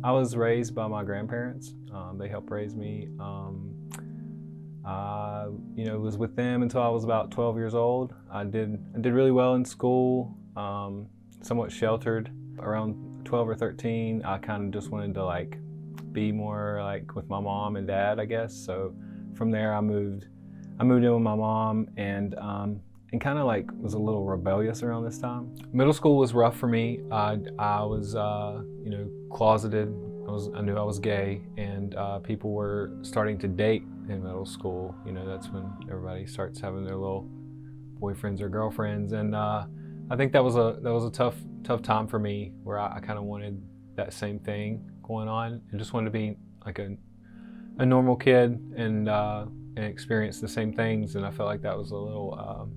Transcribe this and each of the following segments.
I was raised by my grandparents. They helped raise me. Was with them until I was about 12 years old. I did really well in school, somewhat sheltered. Around 12 or 13, I kind of just wanted to be more with my mom and dad, I guess. So from there, I moved in with my mom and kind of was a little rebellious around this time. Middle school was rough for me. I was closeted. I knew I was gay, and people were starting to date in middle school. That's when everybody starts having their little boyfriends or girlfriends, and I think that was a tough time for me, where I kind of wanted that same thing going on, and just wanted to be like a normal kid and experience the same things. And I felt like that was a little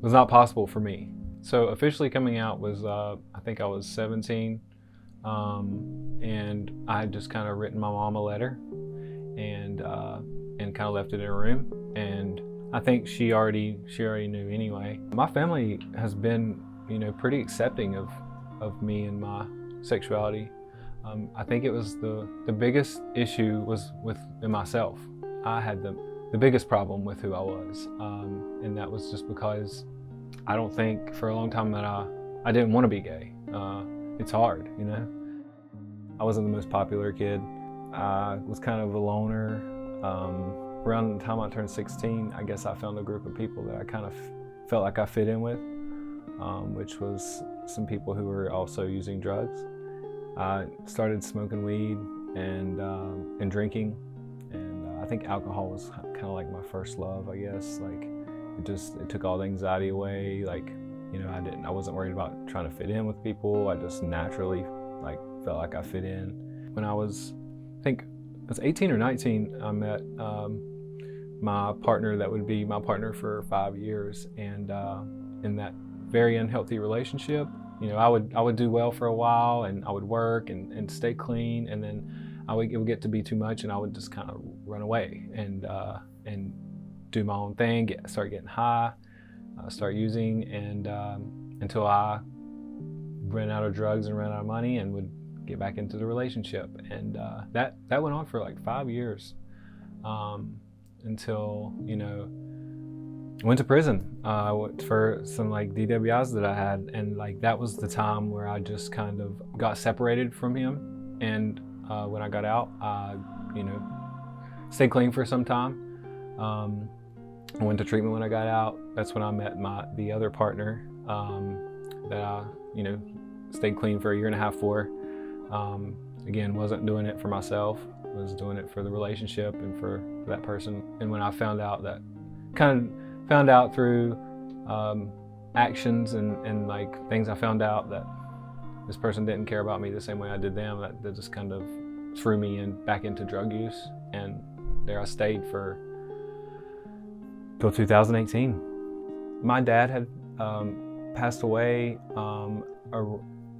was not possible for me. So officially coming out was I think I was 17. And I had just kind of written my mom a letter and kind of left it in her room, and I think she already knew anyway. My family has been pretty accepting of me and my sexuality. I think it was the biggest issue was within myself. I had the biggest problem with who I was, and that was just because I don't think for a long time that I didn't want to be gay. It's hard, I wasn't the most popular kid. I was kind of a loner. Around the time I turned 16, I guess I found a group of people that I kind of felt like I fit in with, which was some people who were also using drugs. I started smoking weed and drinking, and I think alcohol was kind of like my first love, I guess. It took all the anxiety away. I wasn't worried about trying to fit in with people. I just naturally felt like I fit in. When I was 18 or 19, I met my partner that would be my partner for 5 years, and in that very unhealthy relationship, I would do well for a while, and I would work and stay clean, and then it would get to be too much, and I would just kind of run away and do my own thing, start getting high, start using, and until I ran out of drugs and ran out of money, and would get back into the relationship. And that went on for 5 years, until I went to prison for some DWIs that I had, and that was the time where I just kind of got separated from him. And when I got out, I stayed clean for some time. I went to treatment when I got out. That's when I met the other partner that I stayed clean for a year and a half for. Again, wasn't doing it for myself, was doing it for the relationship and for that person. And when I found out through actions and things, I found out that this person didn't care about me the same way I did them, that just kind of threw me back into drug use. And there I stayed till 2018. My dad had passed away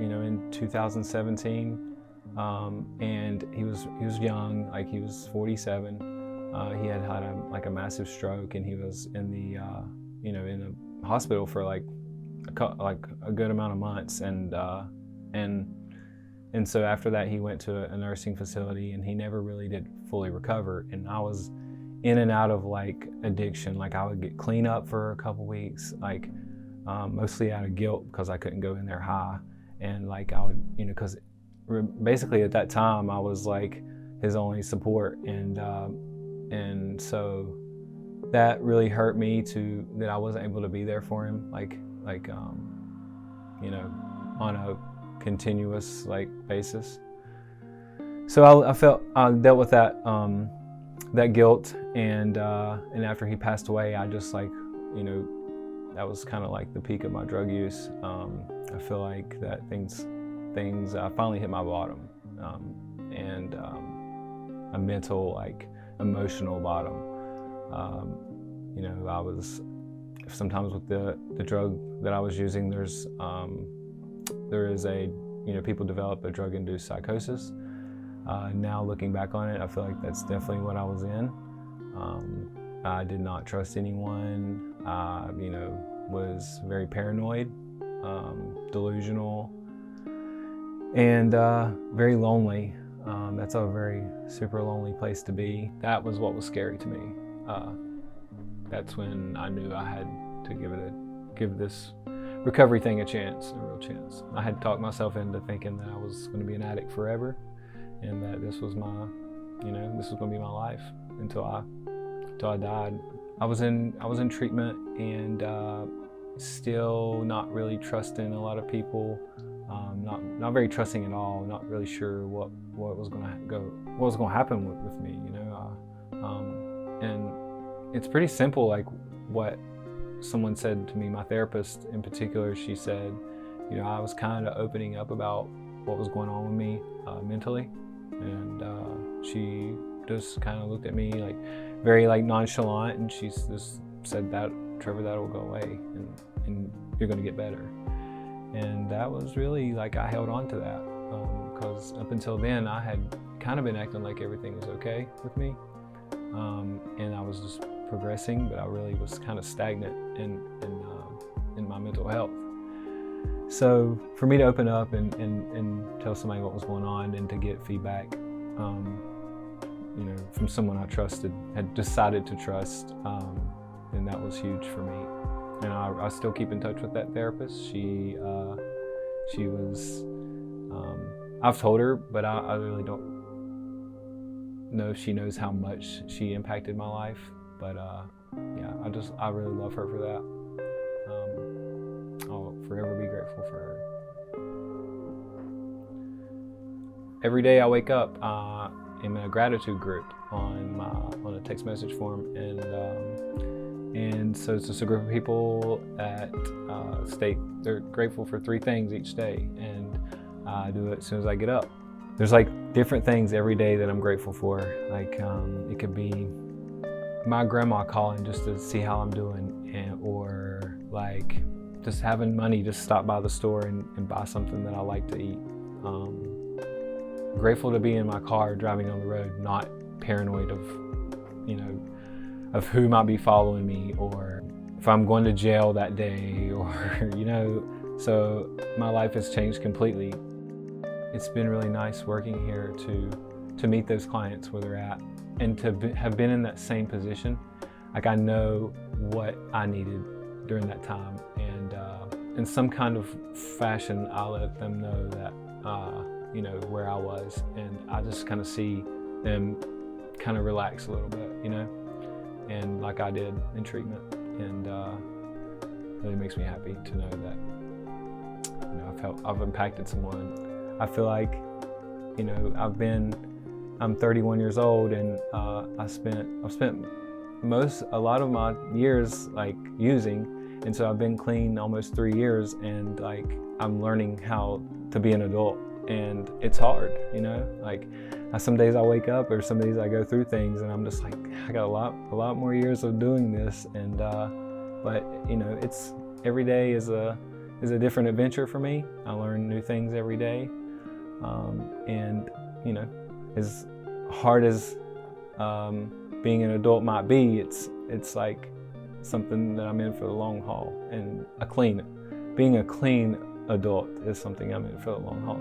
in 2017, and he was young, he was 47. He had a massive stroke, and he was in the in a hospital for a good amount of months, and so after that he went to a nursing facility, and he never really did fully recover. And I was in and out of addiction. I would get clean up for a couple weeks, mostly out of guilt because I couldn't go in there high. And I would, because basically at that time I was his only support, and so that really hurt me that I wasn't able to be there for him, on a continuous basis. So I dealt with that guilt, and after he passed away, I just that was kind of the peak of my drug use. I feel like that things I finally hit my bottom, and a mental emotional bottom. I was sometimes with the drug that I was using, there is people develop a drug-induced psychosis. Now looking back on it, I feel like that's definitely what I was in. I did not trust anyone. Was very paranoid, delusional, and very lonely. That's a very super lonely place to be. That was what was scary to me. That's when I knew I had to give this recovery thing a real chance. I had talked myself into thinking that I was going to be an addict forever, and that this was this was going to be my life until I died. I was in treatment and still not really trusting a lot of people. Not very trusting at all. Not really sure what was going to happen with me. And it's pretty simple. Like what someone said to me, my therapist in particular, she said, I was kind of opening up about what was going on with me mentally, and she just kind of looked at me like very nonchalant, and she just said that, Trevor, that'll go away, and you're going to get better. And that was really I held on to that because up until then I had kind of been acting like everything was okay with me, and I was just progressing, but I really was kind of stagnant in my mental health. So for me to open up and tell somebody what was going on and to get feedback, from someone I trusted, had decided to trust, and that was huge for me. And I still keep in touch with that therapist. She was, I've told her, but I really don't know if she knows how much she impacted my life. But yeah, I really love her for that. I'll forever be grateful for her. Every day I wake up, I'm in a gratitude group on a text message form, and so it's just a group of people that state they're grateful for 3 things each day, and I do it as soon as I get up. There's different things every day that I'm grateful for. It could be my grandma calling just to see how I'm doing, or just having money to stop by the store and buy something that I like to eat. Grateful to be in my car driving on the road, not paranoid of who might be following me, or if I'm going to jail that day, or so my life has changed completely. It's been really nice working here to meet those clients where they're at, and to have been in that same position. I know what I needed during that time, and in some kind of fashion I let them know that where I was, and I just kind of see them kind of relax a little bit, and like I did in treatment, and really makes me happy to know that I've impacted someone. I feel like I'm 31 years old, and I've spent a lot of my years using, and so I've been clean almost 3 years, and I'm learning how to be an adult, and it's hard, some days I wake up, or some days I go through things, and I'm just I got a lot more years of doing this, and but it's every day is a different adventure for me. I learn new things every day, and as hard as being an adult might be, it's something that I'm in for the long haul, and being a clean adult is something I'm in for the long haul.